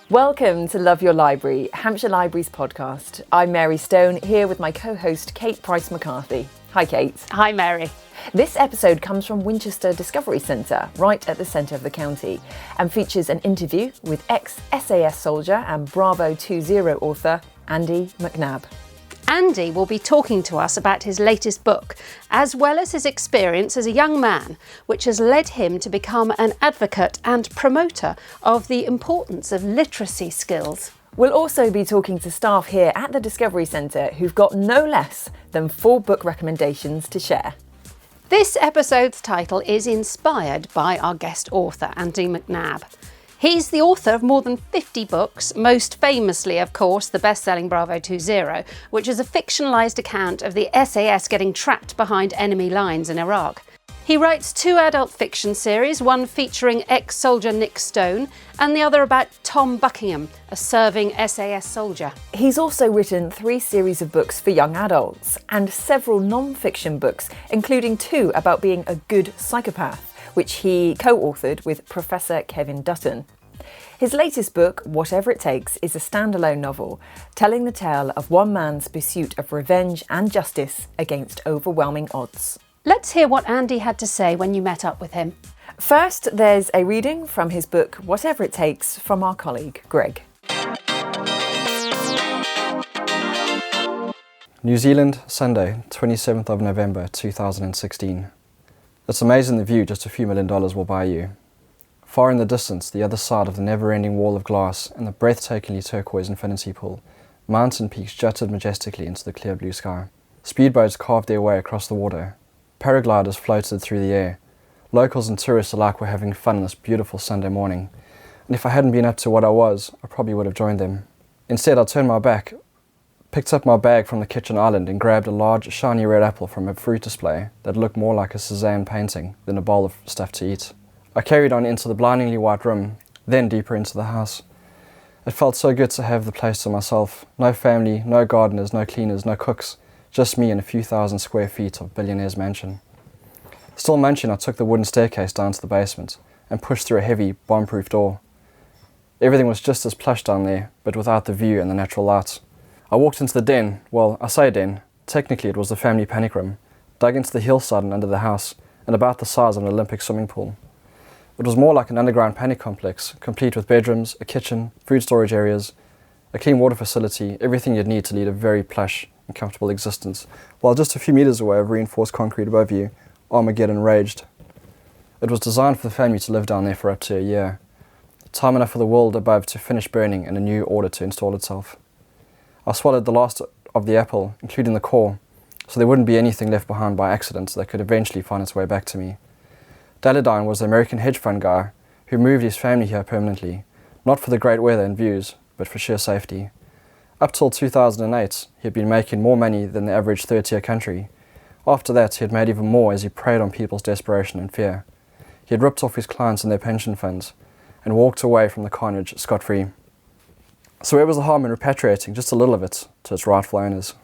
Welcome to Love Your Library, Hampshire Libraries podcast. I'm Mary Stone, here with my co-host Kate Price-McCarthy. Hi Kate. Hi Mary. This episode comes from Winchester Discovery Centre, right at the centre of the county, and features an interview with ex-SAS soldier and Bravo 20 author Andy McNab. Andy will be talking to us about his latest book, as well as his experience as a young man, which has led him to become an advocate and promoter of the importance of literacy skills. We'll also be talking to staff here at the Discovery Centre who've got no less than 4 book recommendations to share. This episode's title is inspired by our guest author, Andy McNab. He's the author of more than 50 books, most famously, of course, the best-selling Bravo 20, which is a fictionalised account of the SAS getting trapped behind enemy lines in Iraq. He writes 2 adult fiction series, one featuring ex-soldier Nick Stone and the other about Tom Buckingham, a serving SAS soldier. He's also written 3 series of books for young adults and several non-fiction books, including 2 about being a good psychopath, which he co-authored with Professor Kevin Dutton. His latest book, Whatever It Takes, is a standalone novel telling the tale of one man's pursuit of revenge and justice against overwhelming odds. Let's hear what Andy had to say when you met up with him. First, there's a reading from his book, Whatever It Takes, from our colleague, Greg. New Zealand, Sunday, 27th of November 2016. It's amazing the view just a few $1 million will buy you. Far in the distance, the other side of the never-ending wall of glass and the breathtakingly turquoise infinity pool, mountain peaks jutted majestically into the clear blue sky. Speedboats carved their way across the water. Paragliders floated through the air. Locals and tourists alike were having fun this beautiful Sunday morning. And if I hadn't been up to what I was, I probably would have joined them. Instead, I turned my back, picked up my bag from the kitchen island and grabbed a large, shiny red apple from a fruit display that looked more like a Cézanne painting than a bowl of stuff to eat. I carried on into the blindingly white room, then deeper into the house. It felt so good to have the place to myself. No family, no gardeners, no cleaners, no cooks. Just me and a few thousand square feet of billionaire's mansion. Still munching, I took the wooden staircase down to the basement and pushed through a heavy, bomb-proof door. Everything was just as plush down there, but without the view and the natural light. I walked into the den. Well, I say den. Technically it was the family panic room, dug into the hillside and under the house, and about the size of an Olympic swimming pool. It was more like an underground panic complex, complete with bedrooms, a kitchen, food storage areas, a clean water facility, everything you'd need to lead a very plush and comfortable existence, while just a few meters away of reinforced concrete above you, Armageddon raged. It was designed for the family to live down there for up to a year. Time enough for the world above to finish burning and a new order to install itself. I swallowed the last of the apple, including the core, so there wouldn't be anything left behind by accident that could eventually find its way back to me. DeLillo was the American hedge fund guy who moved his family here permanently, not for the great weather and views, but for sheer safety. Up till 2008, he had been making more money than the average third-tier country. After that, he had made even more as he preyed on people's desperation and fear. He had ripped off his clients and their pension funds and walked away from the carnage scot-free. So where was the harm in repatriating just a little of it to its rightful owners?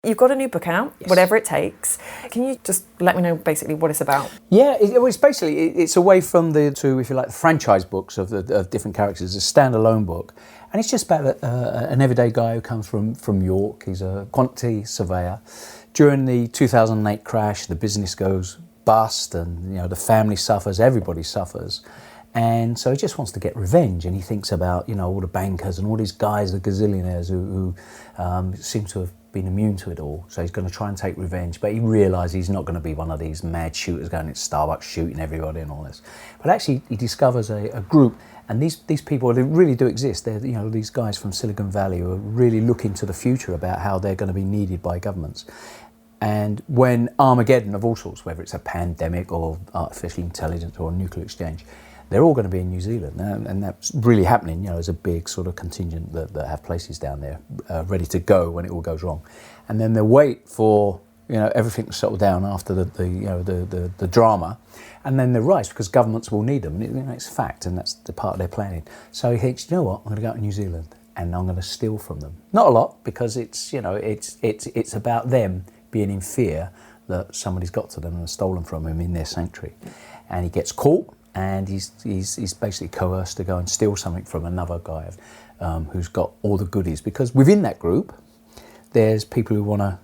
You've got a new book out, Yes. Whatever It Takes. Can you just let me know basically what it's about? Yeah, it's away from the two, if you like, the franchise books of different characters. It's a standalone book, and it's just about an everyday guy who comes from York. He's a quantity surveyor. During the 2008 crash, the business goes bust, and the family suffers. Everybody suffers. And so he just wants to get revenge, and he thinks about all the bankers and all these guys, the gazillionaires who seem to have been immune to it all. So he's going to try and take revenge, but he realises he's not going to be one of these mad shooters going into Starbucks shooting everybody and all this. But actually, he discovers a group, and these people, they really do exist. They're these guys from Silicon Valley who are really looking to the future about how they're going to be needed by governments. And when Armageddon of all sorts, whether it's a pandemic or artificial intelligence or a nuclear exchange, they're all going to be in New Zealand, and that's really happening. There's a big sort of contingent that have places down there ready to go when it all goes wrong, and then they wait for everything to settle down after the drama, and then they rise because governments will need them, and it's a fact, and that's the part of their planning. So he thinks, you know what, I'm going to go to New Zealand and I'm going to steal from them. Not a lot, because it's about them being in fear that somebody's got to them and stolen from him in their sanctuary. And he gets caught, and he's basically coerced to go and steal something from another guy who's got all the goodies. Because within that group, there's people who want to,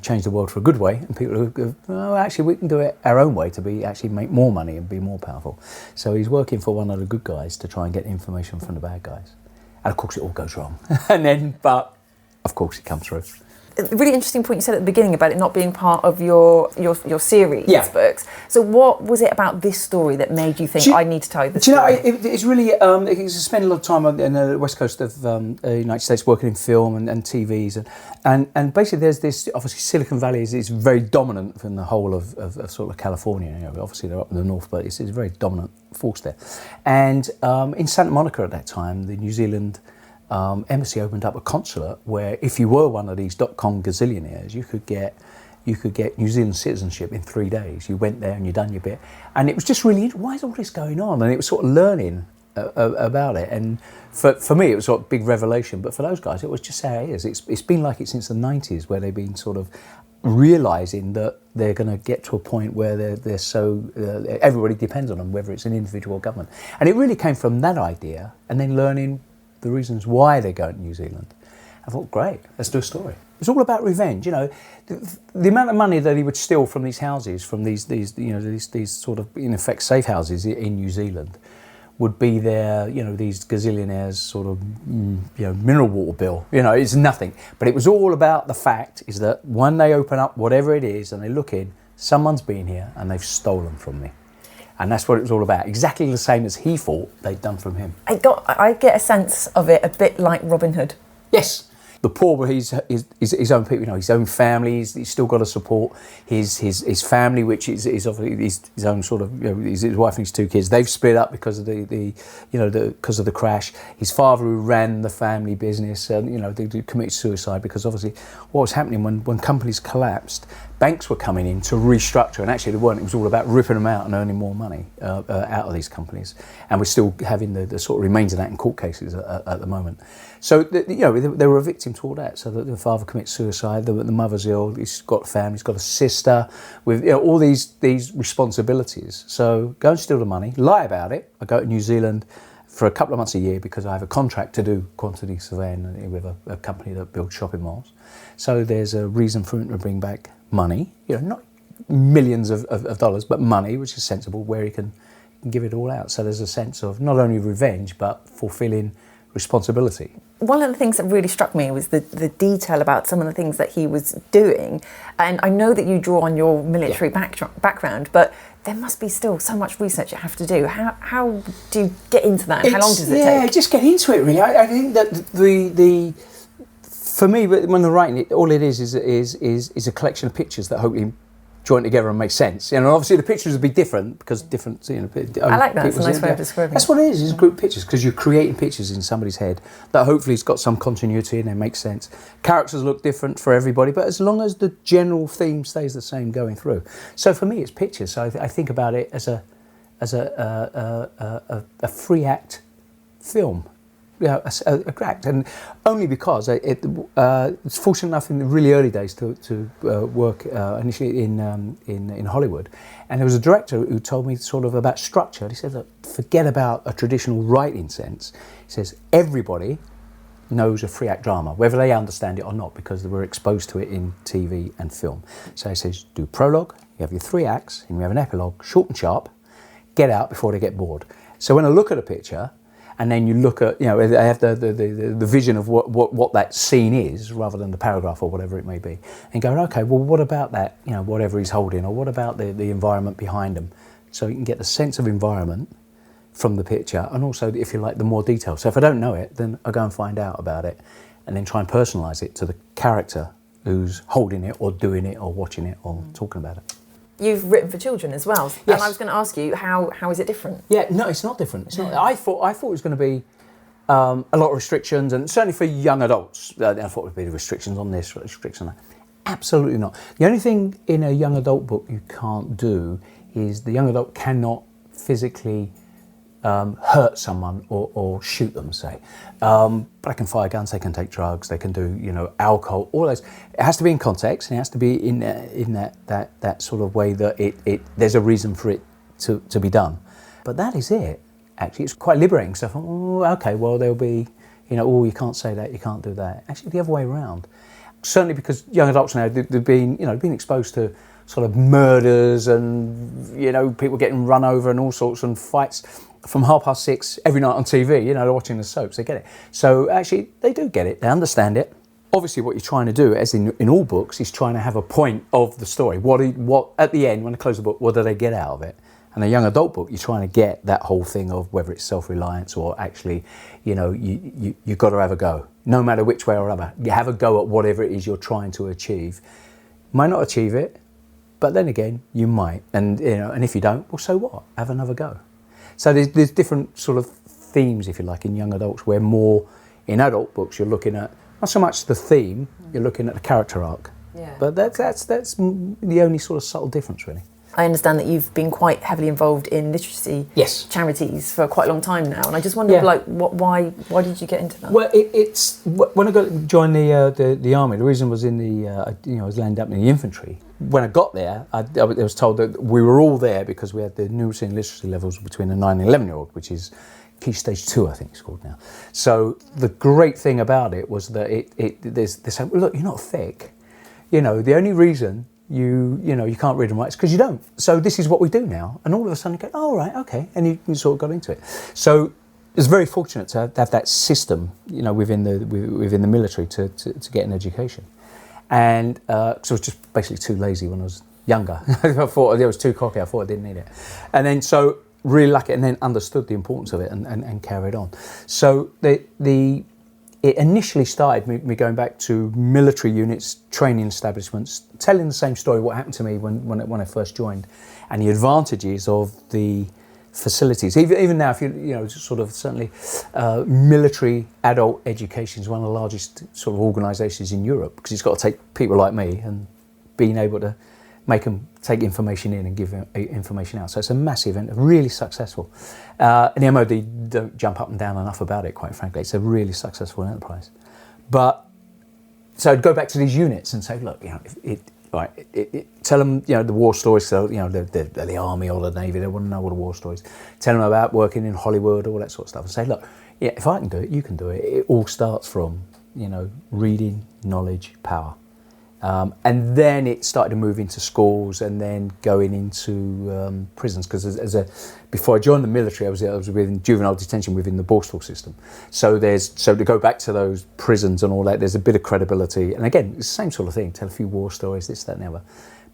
change the world for a good way, and people who go, oh, actually we can do it our own way to actually make more money and be more powerful. So he's working for one of the good guys to try and get information from the bad guys. And of course it all goes wrong. But of course it comes through. A really interesting point you said at the beginning about it not being part of your series books. So what was it about this story that made you think, I need to tell you this story? It's really, I spent a lot of time on the west coast of the United States working in film and TVs. And basically there's this, obviously Silicon Valley is very dominant in the whole of sort of California. Obviously they're up in the north, but it's a very dominant force there. And in Santa Monica at that time, the New Zealand embassy opened up a consulate where if you were one of these .com gazillionaires, you could get New Zealand citizenship in 3 days. You went there and you done your bit, and it was just really, why is all this going on? And it was sort of learning about it. And for me, it was sort of a big revelation. But for those guys, it was just how it is. It's been like it since the 90s, where they've been sort of realising that they're going to get to a point where they're so everybody depends on them, whether it's an individual or government. And it really came from that idea, and then learning the reasons why they go to New Zealand. I thought, great, let's do a story. It's all about revenge, The amount of money that he would steal from these houses, from these sort of in effect safe houses in New Zealand, would be their, these gazillionaires sort of, mineral water bill. It's nothing. But it was all about the fact is that when they open up whatever it is and they look in, someone's been here and they've stolen from me. And that's what it was all about. Exactly the same as he thought they'd done from him. I get a sense of it a bit like Robin Hood. Yes. The poor were his own people, his own family. He's still got to support his family, which is obviously his own sort of, his wife and his 2 kids. They've split up because of because of the crash. His father, who ran the family business, they committed suicide because obviously what was happening when companies collapsed, banks were coming in to restructure, and actually they weren't. It was all about ripping them out and earning more money out of these companies. And we're still having the sort of remains of that in court cases at the moment. So they were a victim to all that. So the father commits suicide, the mother's ill, he's got family, he's got a sister with all these responsibilities. So go and steal the money, lie about it. I go to New Zealand for a couple of months a year because I have a contract to do quantity surveying with a company that builds shopping malls. So there's a reason for him to bring back money, not millions of dollars, but money, which is sensible, where he can give it all out. So there's a sense of not only revenge, but fulfilling responsibility. One of the things that really struck me was the detail about some of the things that he was doing. And I know that you draw on your military background, but there must be still so much research you have to do. How do you get into that? And how long does it take? Yeah, just get into it, really. I think that for me, when they're writing it, all it is a collection of pictures that hopefully join together and make sense. Obviously the pictures would be different because different. I like that. It's a nice way of describing it. That's what it is. It's group pictures because you're creating pictures in somebody's head that hopefully has got some continuity and they make sense. Characters look different for everybody, but as long as the general theme stays the same going through. So for me, it's pictures. So I think about it as a free act film. A act, and only because it's fortunate enough in the really early days to work initially in Hollywood, and there was a director who told me sort of about structure. He said, look, forget about a traditional writing sense. He says everybody knows a free act drama, whether they understand it or not, because they were exposed to it in TV and film. So he says, do prologue, you have your 3 acts, and you have an epilogue, short and sharp, get out before they get bored. So when I look at a picture, and then you look at, I have the vision of what that scene is, rather than the paragraph or whatever it may be, and go, okay, well, what about that, whatever he's holding, or what about the environment behind him? So you can get the sense of environment from the picture, and also, if you like, the more detail. So if I don't know it, then I go and find out about it, and then try and personalise it to the character who's holding it, or doing it, or watching it, or talking about it. You've written for children as well, yes. And I was going to ask you, how is it different? Yeah, no, it's not different. It's not. I thought it was going to be a lot of restrictions, and certainly for young adults. I thought it would be restrictions on this, restrictions on that. Absolutely not. The only thing in a young adult book you can't do is the young adult cannot physically hurt someone or shoot them, say. But they can fire guns, they can take drugs, they can do, alcohol, all those. It has to be in context, and it has to be in that sort of way that it there's a reason for it to be done. But that is it. Actually, it's quite liberating stuff. Oh, okay, well, there'll be, you can't say that, you can't do that. Actually, the other way around. Certainly because young adults now, they've been exposed to sort of murders and, people getting run over and all sorts, and fights from 6:30 every night on TV, they're watching the soaps, they get it. So actually, they do get it, they understand it. Obviously, what you're trying to do, as in all books, is trying to have a point of the story. What at the end, when they close the book, what do they get out of it? And a young adult book, you're trying to get that whole thing of whether it's self-reliance or actually, you've got to have a go. No matter which way or other, you have a go at whatever it is you're trying to achieve. Might not achieve it, but then again, you might. And and if you don't, well, so what? Have another go. So there's different sort of themes, if you like, in young adults, where more in adult books you're looking at not so much the theme, you're looking at the character arc. Yeah. But that's the only sort of subtle difference, really. I understand that you've been quite heavily involved in literacy charities for quite a long time now, and I just wondered, why did you get into that? Well, it's when I joined the army. The reason was I was landed up in the infantry. When I got there, I was told that we were all there because we had the numeracy and literacy levels between a 9 and 11-year-old, which is Key Stage 2, I think it's called now. So the great thing about it was that there's saying, look, you're not thick. The only reason you can't read and write is because you don't. So this is what we do now. And all of a sudden you go, oh, right, okay. And you sort of got into it. So it's very fortunate to have that system, within the military to get an education. And so I was just basically too lazy when I was younger. I thought I was too cocky. I thought I didn't need it. And then so really lucky, and then understood the importance of it and carried on. So it initially started me going back to military units, training establishments, telling the same story, what happened to me when I first joined, and the advantages of the facilities. Even now, if certainly military adult education is one of the largest sort of organisations in Europe, because it's got to take people like me and being able to make them take information in and give information out. So it's a massive and really successful. And the MOD don't jump up and down enough about it, quite frankly. It's a really successful enterprise. But so I'd go back to these units and say, look, tell them, the war stories. So, they're the army or the navy. They want to know all the war stories. Tell them about working in Hollywood, all that sort of stuff, and say, look, if I can do it, you can do it. It all starts from, reading, knowledge, power. And then it started to move into schools and then going into prisons, because before I joined the military, I was within juvenile detention within the Borstal system. So to go back to those prisons and all that, there's a bit of credibility. And again, it's the same sort of thing, tell a few war stories, this, that, and the other.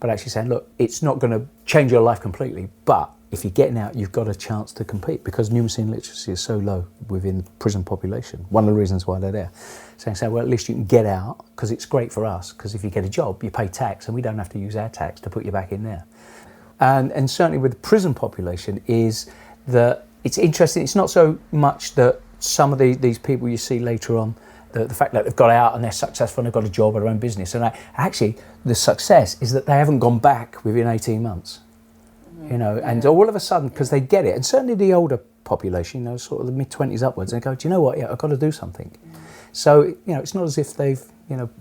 But actually saying, look, it's not going to change your life completely, but if you're getting out, you've got a chance to compete, because numeracy and literacy is so low within the prison population. One of the reasons why they're there. So well, at least you can get out, because it's great for us, because if you get a job, you pay tax, and we don't have to use our tax to put you back in there. And certainly with the prison population is that it's interesting. It's not so much that some of these people you see later on, the fact that they've got out and they're successful and they've got a job or their own business. And actually, the success is that they haven't gone back within 18 months. And all of a sudden, because they get it, and certainly the older population, sort of the mid-20s upwards, they go, do you know what, I've got to do something. So, it's not as if they've,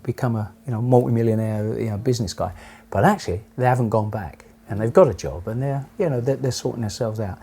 become a, multi-millionaire, business guy, but actually they haven't gone back, and they've got a job, and they're sorting themselves out.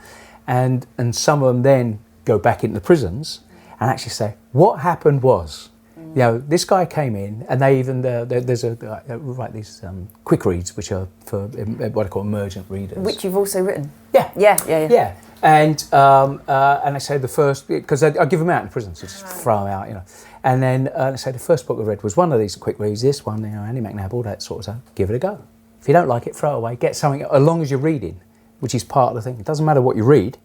And some of them then go back into prisons and actually say, what happened was, this guy came in, and they even there's write these quick reads, which are for what I call emergent readers, which you've also written. Yeah. And I say the first, because I give them out in prison, so just throw them out, And then I say the first book I read was one of these quick reads. This one, Andy McNab, all that sort of stuff. Give it a go. If you don't like it, throw it away. Get something, as long as you're reading, which is part of the thing. It doesn't matter what you read.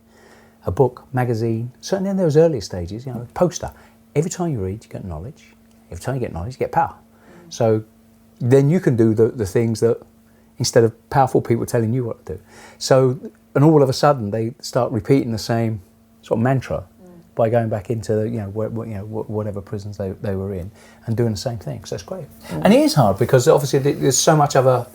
A book, magazine, certainly in those earlier stages, poster. Every time you read, you get knowledge. Every time you get knowledge, you get power. So then you can do the things that, instead of powerful people telling you what to do. So, and all of a sudden they start repeating the same sort of mantra by going back into whatever prisons they were in and doing the same thing. So it's great. And it is hard, because obviously there's so much other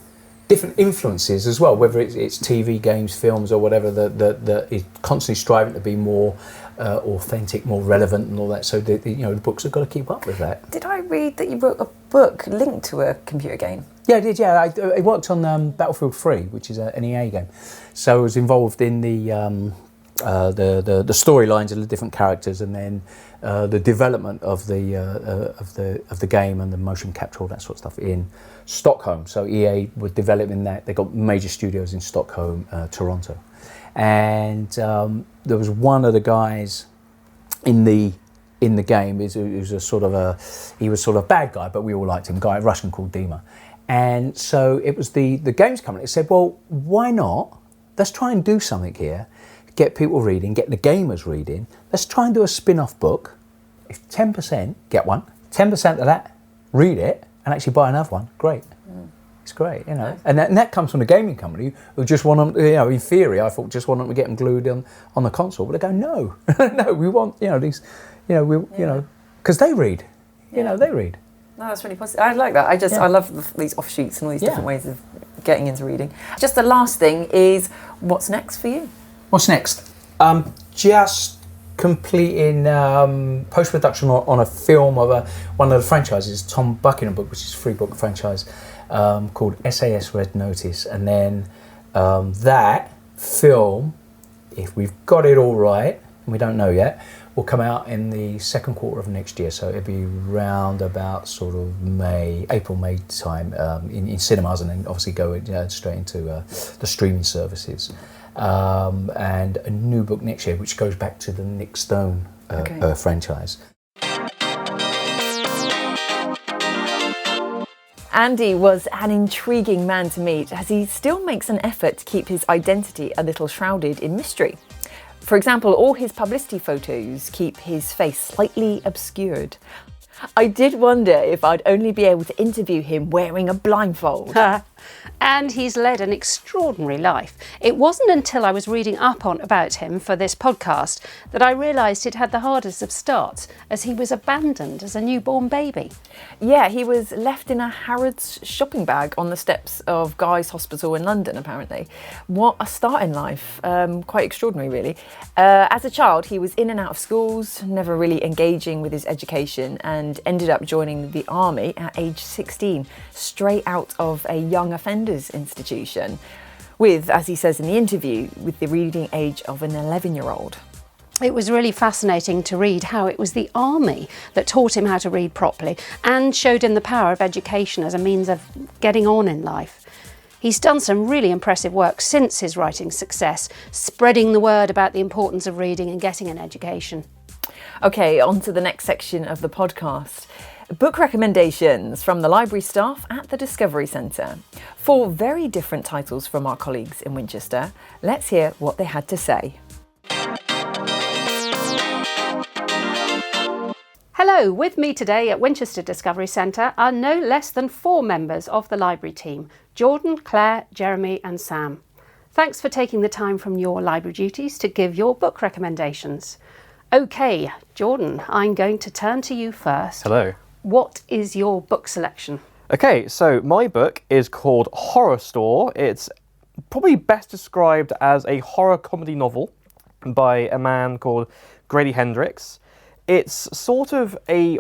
different influences as well, whether it's TV, games, films, or whatever, that is constantly striving to be more authentic, more relevant, and all that. So the books have got to keep up with that. Did I read that you wrote a book linked to a computer game? Yeah, I did. Yeah, I worked on Battlefield 3, which is an EA game. So I was involved in the the storylines of the different characters, and then the development of the game and the motion capture, all that sort of stuff in Stockholm. So EA were developing that. They got major studios in Stockholm, Toronto, and there was one of the guys in the game. He was a sort of bad guy, but we all liked him. A Russian called Dima, and so it was the games company that said, well, why not? Let's try and do something here. Get people reading, get the gamers reading. Let's try and do a spin-off book. If 10% get one, 10% of that read it and actually buy another one. Great, it's great, you know. And that comes from the gaming company who just want them. You know, in theory, I thought just want them to get them glued on the console, but they go, no, no, we want these, because they read, they read. No, that's really positive. I like that. I love these offshoots and all these different ways of getting into reading. Just the last thing is, what's next for you? What's next? Just completing post-production on a film of one of the franchises, Tom Buckingham book, which is a 3-book franchise called SAS Red Notice. And then that film, if we've got it all right, and we don't know yet, will come out in the second quarter of next year. So it'll be round about sort of April, May time in cinemas, and then obviously go straight into the streaming services. And a new book next year, which goes back to the Nick Stone franchise. Andy was an intriguing man to meet, as he still makes an effort to keep his identity a little shrouded in mystery. For example, all his publicity photos keep his face slightly obscured. I did wonder if I'd only be able to interview him wearing a blindfold. And he's led an extraordinary life. It wasn't until I was reading up about him for this podcast that I realised he'd had the hardest of starts, as he was abandoned as a newborn baby. Yeah, he was left in a Harrods shopping bag on the steps of Guy's Hospital in London, apparently. What a start in life. Quite extraordinary, really. As a child, he was in and out of schools, never really engaging with his education, and ended up joining the army at age 16, straight out of a young offenders institution, with, as he says in the interview, with the reading age of an 11-year-old. It was really fascinating to read how it was the army that taught him how to read properly and showed him the power of education as a means of getting on in life. He's done some really impressive work since his writing success, spreading the word about the importance of reading and getting an education. Okay, on to the next section of the podcast. Book recommendations from the library staff at the Discovery Centre. 4 very different titles from our colleagues in Winchester. Let's hear what they had to say. Hello, with me today at Winchester Discovery Centre are no less than 4 members of the library team: Jordan, Claire, Jeremy and Sam. Thanks for taking the time from your library duties to give your book recommendations. Okay, Jordan, I'm going to turn to you first. Hello. What is your book selection? Okay, so my book is called Horrorstor. It's probably best described as a horror comedy novel by a man called Grady Hendrix. It's sort of a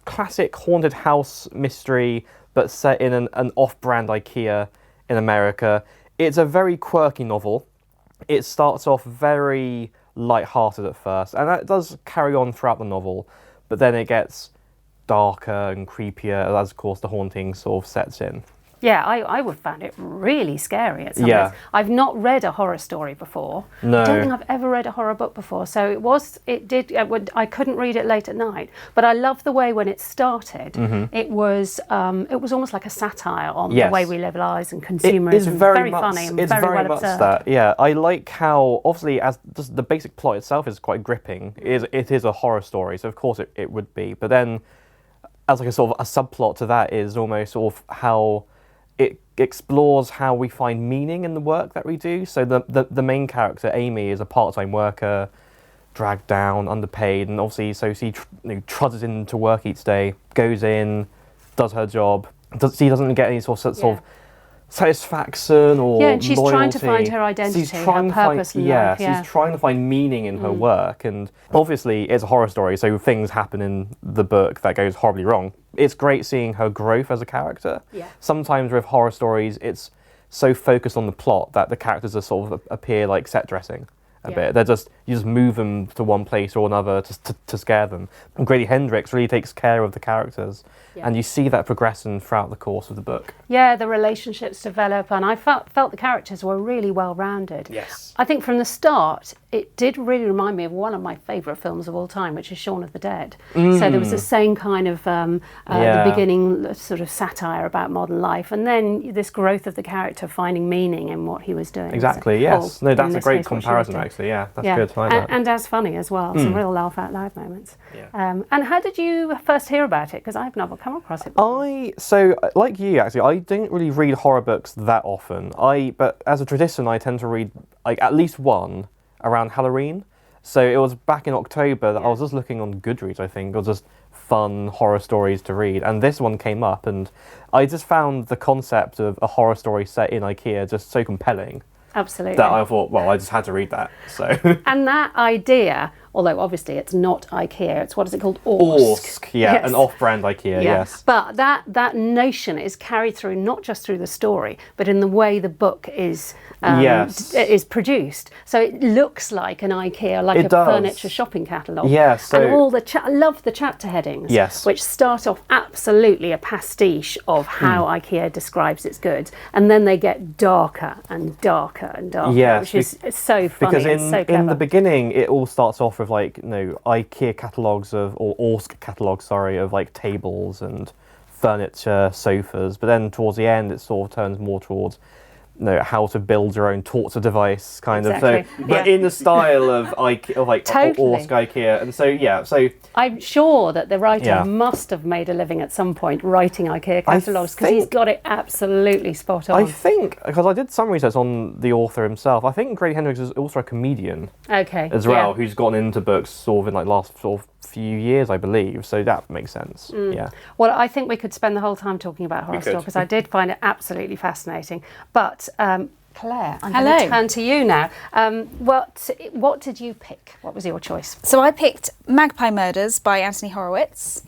classic haunted house mystery, but set in an off-brand IKEA in America. It's a very quirky novel. It starts off very light-hearted at first, and that does carry on throughout the novel, but then it gets darker and creepier as, of course, the haunting sort of sets in. Yeah, I would find it really scary at some points. I've not read a horror story before. No. I don't think I've ever read a horror book before. So I couldn't read it late at night. But I love the way when it started, it was almost like a satire on the way we live lives and consumerism. It is very funny and it's very well much observed. that. Yeah, I like how, obviously, as just the basic plot itself is quite gripping. It is a horror story, so of course it would be. But then, as like a sort of a subplot to that is almost sort of how it explores how we find meaning in the work that we do. So the main character, Amy, is a part-time worker, dragged down, underpaid, and obviously so she trudges into work each day, goes in, does her job. She doesn't get any sort of satisfaction or and she's loyalty. Trying to find her identity, her purpose in life. She's trying to find meaning in her work, and obviously it's a horror story, so things happen in the book that goes horribly wrong. It's great seeing her growth as a character. Yeah. Sometimes with horror stories, it's so focused on the plot that the characters are sort of appear like set dressing, a bit. You just move them to one place or another to scare them. And Grady Hendrix really takes care of the characters, and you see that progression throughout the course of the book. Yeah, the relationships develop, and I felt the characters were really well rounded. Yes. I think from the start, it did really remind me of one of my favourite films of all time, which is Shaun of the Dead. So there was the same kind of the beginning sort of satire about modern life, and then this growth of the character finding meaning in what he was doing. Exactly. Yes. No, that's a great comparison. Actually, yeah, that's good. I like that. And as funny as well. Some real laugh out loud moments. Yeah. And how did you first hear about it? Because I've never come across it. So like you actually, I don't really read horror books that often. But as a tradition, I tend to read like at least one around Halloween. So it was back in October that I was just looking on Goodreads, I think, or just fun horror stories to read, and this one came up, and I just found the concept of a horror story set in IKEA just so compelling. Absolutely. That I thought, well, I just had to read that. So. And that idea, although obviously it's not IKEA, it's what is it called? Orsk. Yeah, an off-brand IKEA, yes. But that notion is carried through not just through the story, but in the way the book is produced. So it looks like an IKEA, like a furniture shopping catalogue. Yeah, so and all the I love the chapter headings, which start off absolutely a pastiche of how IKEA describes its goods, and then they get darker and darker and darker, which is so funny. Because and so clever. In the beginning, it all starts off with like IKEA catalogues or Orsk catalogues, of like tables and furniture, sofas. But then towards the end, it sort of turns more towards how to build your own torture device, kind of. So, but in the style of IKEA, of like Orsk IKEA, and so I'm sure that the writer must have made a living at some point writing IKEA catalogues, because he's got it absolutely spot on. I think, because I did some research on the author himself, I think Grady Hendrix is also a comedian as well, who's gotten into books sort of in like last sort of few years, I believe, so that makes sense. Yeah. Well, I think we could spend the whole time talking about Horrorstor, because I did find it absolutely fascinating. But Claire, I'm going to turn to you now. What did you pick? What was your choice? So I picked Magpie Murders by Anthony Horowitz.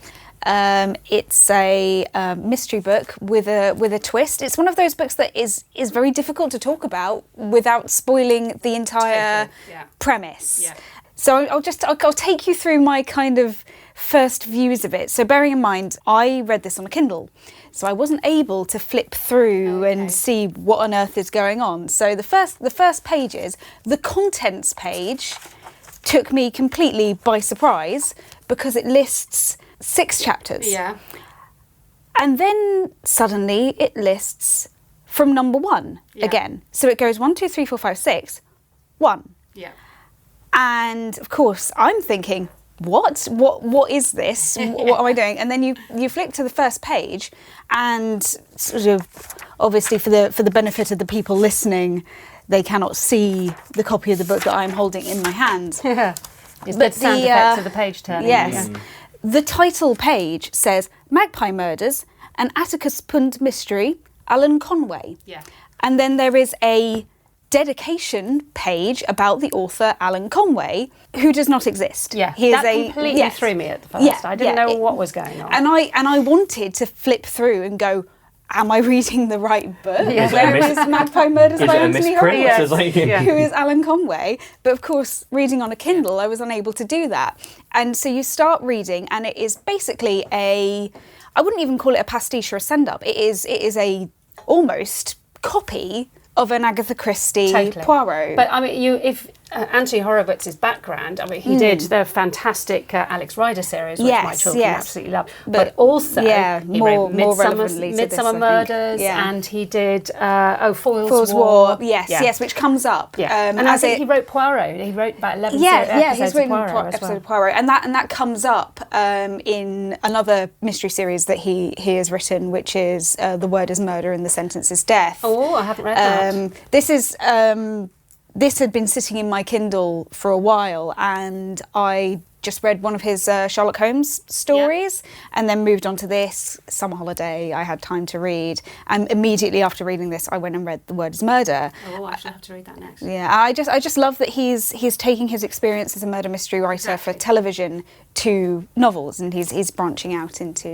It's a mystery book with a twist. It's one of those books that is very difficult to talk about without spoiling the entire premise. Yeah. So I'll take you through my kind of first views of it. So bearing in mind, I read this on a Kindle, so I wasn't able to flip through and see what on earth is going on. So the first pages, the contents page, took me completely by surprise because it lists 6 chapters. Yeah. And then suddenly it lists from number 1 again. So it goes 1, 2, 3, 4, 5, 6, 1. Yeah. And of course, I'm thinking, what is this? What am I doing? And then you flick to the first page, and sort of obviously for the benefit of the people listening, they cannot see the copy of the book that I'm holding in my hand. Yeah. But the sound effects of the page turning. Yes. Yeah. The title page says Magpie Murders, an Atticus Punt mystery, Alan Conway. Yeah. And then there is a dedication page about the author Alan Conway, who does not exist. Yeah, that completely threw me at first. Yeah, I didn't know what was going on. And I wanted to flip through and go, am I reading the right book? Yeah. Where is Magpie Murders by Anthony Horowitz? Yes. Who is Alan Conway? But of course, reading on a Kindle, I was unable to do that. And so you start reading, and it is basically I wouldn't even call it a pastiche or a send-up. It is a almost copy of an Agatha Christie Poirot. But I mean, if Anthony Horowitz's background, I mean, he did the fantastic Alex Rider series, which my children absolutely love. But also, he wrote Midsummer Murders, and he did Foyle's War. Yes, which comes up. Yeah. And I think he wrote Poirot. He wrote about 11 episodes of Poirot as well. Poirot, and that comes up in another mystery series that he has written, which is The Word is Murder and the Sentence is Death. Oh, I haven't read that. This had been sitting in my Kindle for a while, and I just read one of his Sherlock Holmes stories and then moved on to this. Summer holiday, I had time to read. And immediately after reading this, I went and read The Word is Murder. Oh, I should have to read that next. Yeah, I just love that he's taking his experience as a murder mystery writer for television to novels, and he's branching out into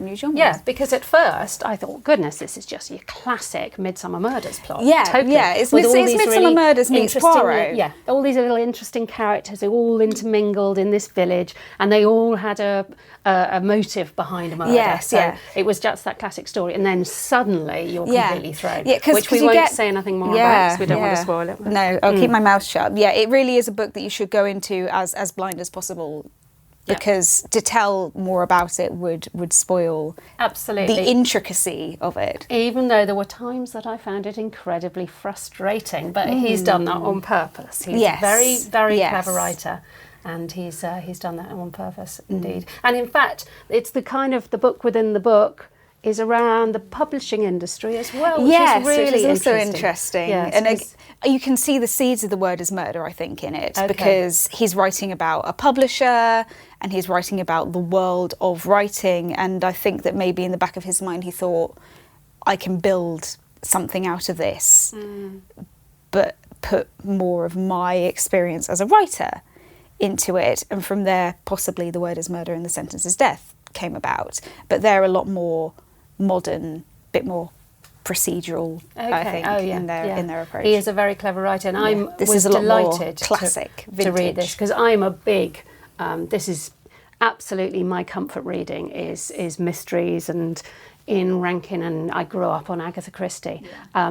new genres. Yeah, because at first I thought, goodness, this is just your classic Midsummer Murders plot. Yeah, totally. yeah, it's With all these Midsummer really Murders meets interesting- Poirot. Yeah, all these little interesting characters who all intermingled in this village, and they all had a motive behind a murder. Yes, so yeah. it was just that classic story, and then suddenly you're completely thrown. Yeah, which we you won't get, say anything more about because we don't want to spoil it. No, I'll keep my mouth shut. Yeah, it really is a book that you should go into as blind as possible, because to tell more about it would spoil Absolutely. the intricacy of it. Even though there were times that I found it incredibly frustrating, but he's done that on purpose. He's a very, very clever writer, and he's done that on purpose indeed. And in fact, it's the kind of the book within the book is around the publishing industry as well, which is really which is also interesting. Yes, And you can see the seeds of The Word is Murder, I think, in it, because he's writing about a publisher and he's writing about the world of writing, and I think that maybe in the back of his mind he thought, I can build something out of this, but put more of my experience as a writer into it, and from there possibly The Word is Murder and The Sentence is Death came about. But they're a lot more modern, bit more procedural, I think, in their approach. He is a very clever writer, and I This was is a lot more delighted classic, to read vintage. this, because I'm a big, this is absolutely my comfort reading is mysteries and in Rankin, and I grew up on Agatha Christie.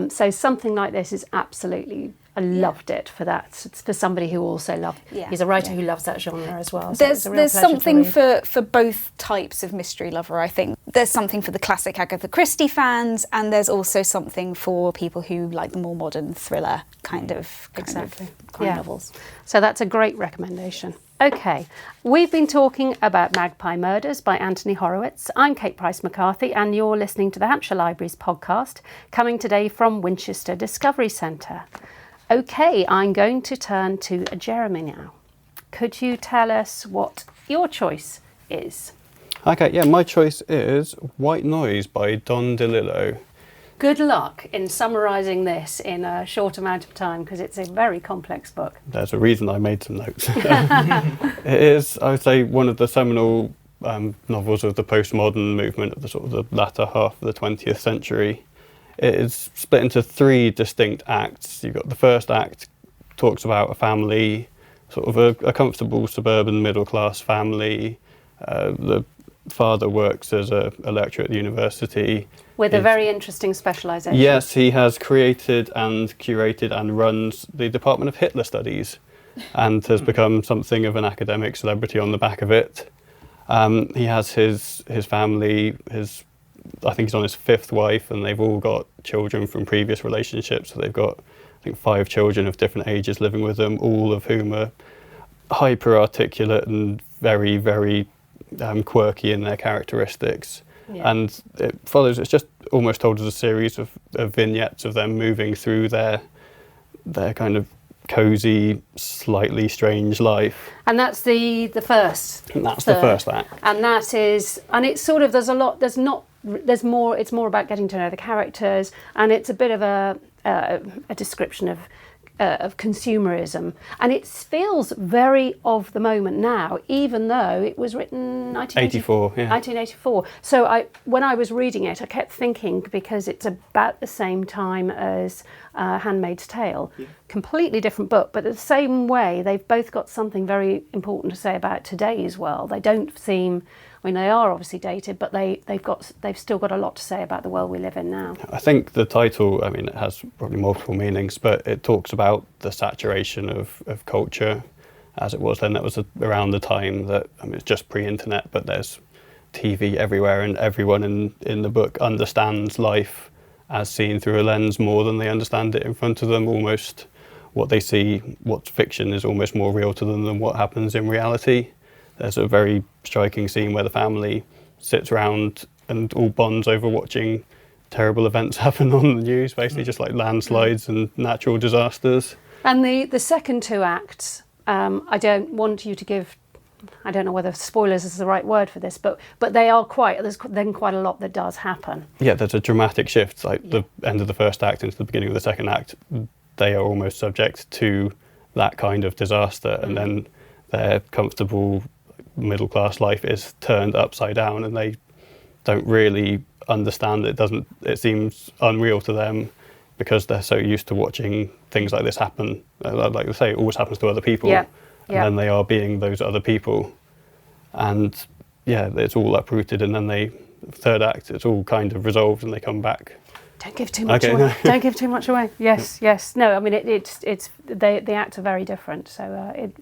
So something like this is absolutely, I loved it for that. It's for somebody who also loved, he's a writer who loves that genre as well. So There's something for both types of mystery lover, I think. There's something for the classic Agatha Christie fans, and there's also something for people who like the more modern thriller kind of crime novels. So that's a great recommendation. Okay, we've been talking about Magpie Murders by Anthony Horowitz. I'm Kate Price-McCarthy, and you're listening to the Hampshire Libraries podcast, coming today from Winchester Discovery Centre. Okay, I'm going to turn to Jeremy now. Could you tell us what your choice is? Okay, yeah, my choice is White Noise by Don DeLillo. Good luck in summarising this in a short amount of time, because it's a very complex book. There's a reason I made some notes. It is, I would say, one of the seminal novels of the postmodern movement of the sort of the latter half of the 20th century. It is split into three distinct acts. You've got the first act, talks about a family, sort of a comfortable suburban middle-class family. The father works as a lecturer at the university. With a very interesting specialisation. Yes, he has created and curated and runs the Department of Hitler Studies and has become something of an academic celebrity on the back of it. He has his family, I think he's on his fifth wife, and they've all got children from previous relationships. So they've got, I think, 5 children of different ages living with them, all of whom are hyper-articulate and very, very quirky in their characteristics. Yeah. And it follows, it's just almost told as a series of vignettes of them moving through their kind of cosy, slightly strange life. And that's the first. And that's the first act. And that is, and it's sort of, there's more, it's more about getting to know the characters, and it's a bit of a description of consumerism, and it feels very of the moment now, even though it was written 1984. So when I was reading it, I kept thinking, because it's about the same time as Handmaid's Tale, completely different book, but the same way they've both got something very important to say about today's world. They don't seem, I mean, they are obviously dated, but they've still got a lot to say about the world we live in now. I think the title, I mean, it has probably multiple meanings, but it talks about the saturation of culture as it was then. That was around the time that, I mean, it's just pre-internet, but there's TV everywhere, and everyone in the book understands life as seen through a lens more than they understand it in front of them. Almost what they see, what's fiction, is almost more real to them than what happens in reality. There's a very striking scene where the family sits around and all bonds over watching terrible events happen on the news, basically just like landslides and natural disasters. And the second two acts, I don't want you to give I don't know whether spoilers is the right word for this, but there's then quite a lot that does happen. Yeah, there's a dramatic shift, like the end of the first act into the beginning of the second act. They are almost subject to that kind of disaster, and then their comfortable middle-class life is turned upside down, and they don't really understand it. It seems unreal to them because they're so used to watching things like this happen. Like they say, it always happens to other people. Yeah. And then they are being those other people. And yeah, it's all uprooted, and then third act, it's all kind of resolved and they come back. Don't give too much away. Don't give too much away. Yes, yes. No, I mean, the acts are very different. So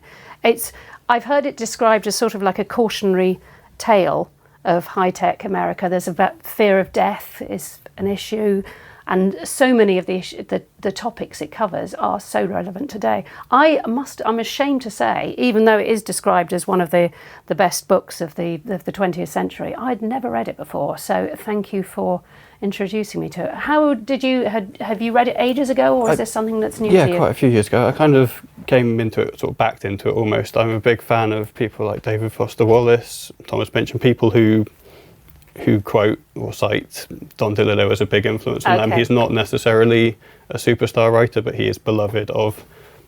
I've heard it described as sort of like a cautionary tale of high-tech America. There's about fear of death is an issue. And so many of the topics it covers are so relevant today. I'm ashamed to say, even though it is described as one of the best books of the 20th century, I'd never read it before. So thank you for introducing me to it. How did you, have you read it ages ago, or is this something that's new to you? Yeah, quite a few years ago. I kind of came into it, sort of backed into it almost. I'm a big fan of people like David Foster Wallace, Thomas Pynchon, people who quote or cite Don DeLillo as a big influence on them. He's not necessarily a superstar writer, but he is beloved of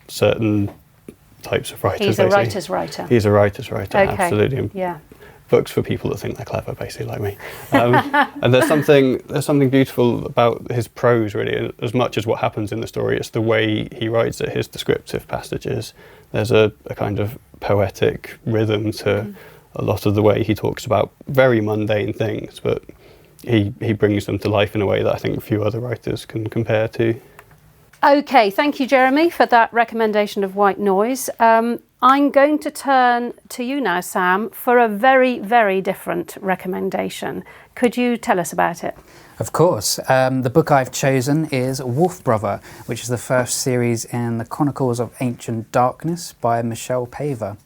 certain types of writers. He's a writer's writer. He's a writer's writer, absolutely. Yeah. Books for people that think they're clever, basically, like me. And there's something beautiful about his prose, really. As much as what happens in the story, it's the way he writes it, his descriptive passages. There's a kind of poetic rhythm to a lot of the way he talks about very mundane things, but he brings them to life in a way that I think few other writers can compare to. Okay, thank you, Jeremy, for that recommendation of White Noise. I'm going to turn to you now, Sam, for a very, very different recommendation. Could you tell us about it? Of course. The book I've chosen is Wolf Brother, which is the first series in the Chronicles of Ancient Darkness by Michelle Paver.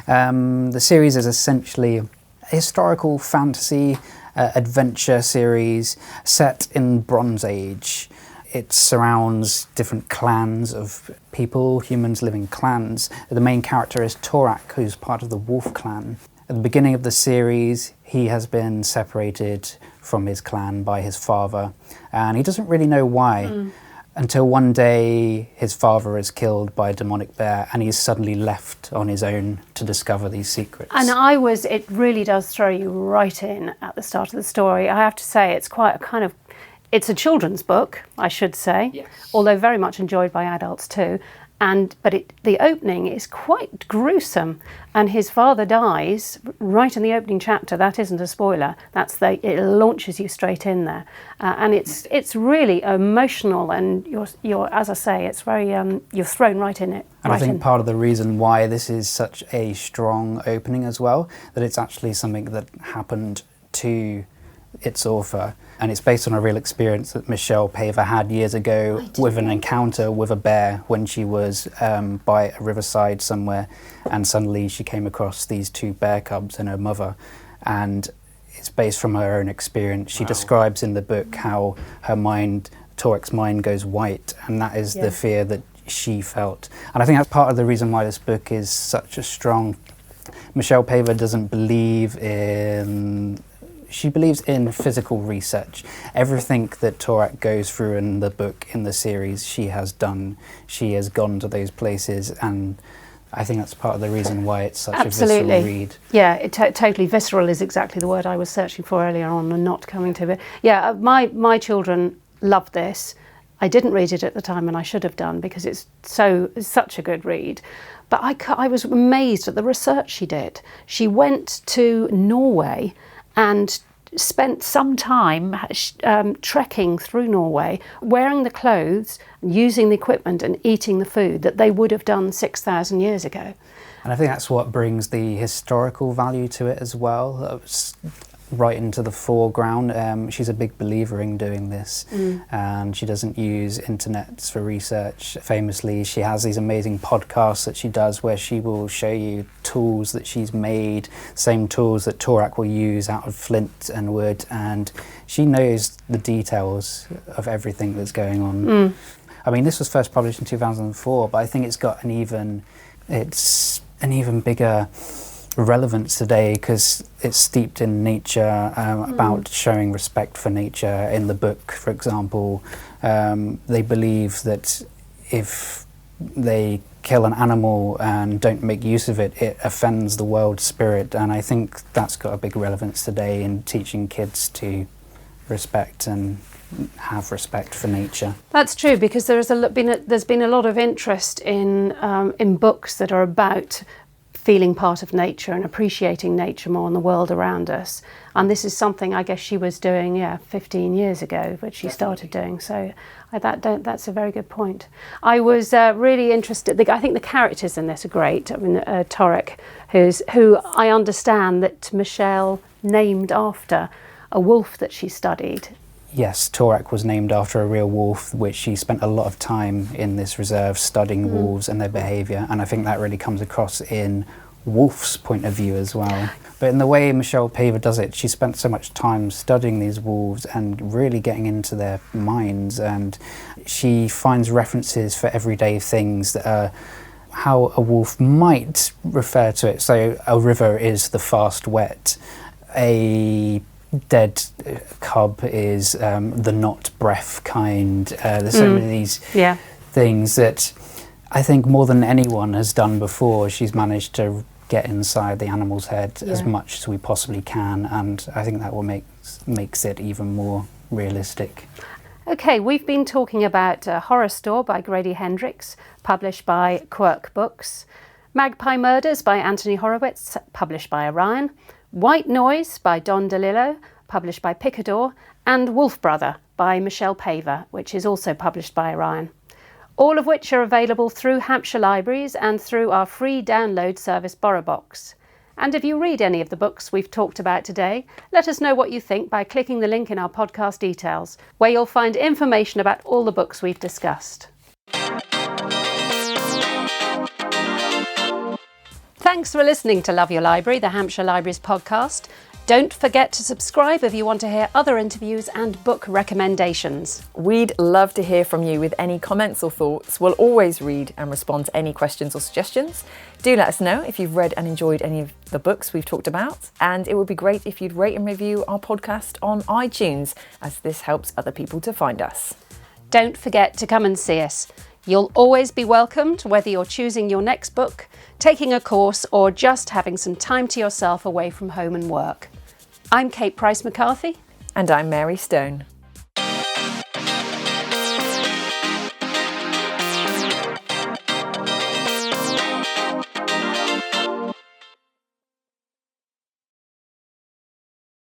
The series is essentially a historical fantasy adventure series set in Bronze Age. It surrounds different clans of people, humans living clans. The main character is Torak, who's part of the Wolf clan. At the beginning of the series, he has been separated from his clan by his father, and he doesn't really know why. Until one day his father is killed by a demonic bear and he's suddenly left on his own to discover these secrets. And it really does throw you right in at the start of the story. I have to say, it's quite a kind of, it's a children's book, I should say, yes, although very much enjoyed by adults too. But the opening is quite gruesome, and his father dies right in the opening chapter. That isn't a spoiler. It launches you straight in there, and it's really emotional. And you're as I say, it's very you're thrown right in it. And I think part of the reason why this is such a strong opening as well, that it's actually something that happened to its author. And it's based on a real experience that Michelle Paver had years ago with an encounter with a bear when she was by a riverside somewhere, and suddenly she came across these two bear cubs and her mother, and it's based from her own experience. She describes in the book how her mind, Torak's mind, goes white, and that is the fear that she felt. And I think that's part of the reason why this book is such a strong... Michelle Paver doesn't believe in... She believes in physical research. Everything that Torak goes through in the book, in the series, she has done. She has gone to those places, and I think that's part of the reason why it's such a visceral read. Yeah, totally visceral is exactly the word I was searching for earlier on and not coming to it. Yeah, my children loved this. I didn't read it at the time, and I should have done, because it's such a good read. But I was amazed at the research she did. She went to Norway and spent some time trekking through Norway, wearing the clothes, using the equipment and eating the food that they would have done 6,000 years ago. And I think that's what brings the historical value to it as well, right into the foreground. She's a big believer in doing this, and she doesn't use internet for research. Famously, she has these amazing podcasts that she does where she will show you tools that she's made, same tools that Torak will use out of flint and wood, and she knows the details of everything that's going on. I mean, this was first published in 2004, but I think it's got an even bigger relevant today because it's steeped in nature, about showing respect for nature. In the book, for example, they believe that if they kill an animal and don't make use of it, it offends the world spirit, and I think that's got a big relevance today in teaching kids to respect and have respect for nature. That's true, because there's been a lot of interest in books that are about feeling part of nature and appreciating nature more and the world around us. And this is something I guess she was doing 15 years ago, but she started doing. So that's a very good point. I was really interested. I think the characters in this are great. I mean, Torek, who I understand that Michelle named after a wolf that she studied. Yes, Torek was named after a real wolf, which she spent a lot of time in this reserve studying wolves and their behaviour, and I think that really comes across in Wolf's point of view as well. But in the way Michelle Paver does it, she spent so much time studying these wolves and really getting into their minds, and she finds references for everyday things that are how a wolf might refer to it. So a river is the fast wet, a dead cub is the not breath kind. There's so many of these things that I think more than anyone has done before, she's managed to get inside the animal's head as much as we possibly can, and I think that will makes it even more realistic. Okay, we've been talking about Horrorstor by Grady Hendrix, published by Quirk Books, Magpie Murders by Anthony Horowitz, published by Orion, White Noise by Don DeLillo, published by Picador, and Wolf Brother by Michelle Paver, which is also published by Orion. All of which are available through Hampshire Libraries and through our free download service BorrowBox. And if you read any of the books we've talked about today, let us know what you think by clicking the link in our podcast details, where you'll find information about all the books we've discussed. Thanks for listening to Love Your Library, the Hampshire Libraries podcast. Don't forget to subscribe if you want to hear other interviews and book recommendations. We'd love to hear from you with any comments or thoughts. We'll always read and respond to any questions or suggestions. Do let us know if you've read and enjoyed any of the books we've talked about. And it would be great if you'd rate and review our podcast on iTunes, as this helps other people to find us. Don't forget to come and see us. You'll always be welcomed, whether you're choosing your next book, taking a course, or just having some time to yourself away from home and work. I'm Kate Price-McCarthy. And I'm Mary Stone.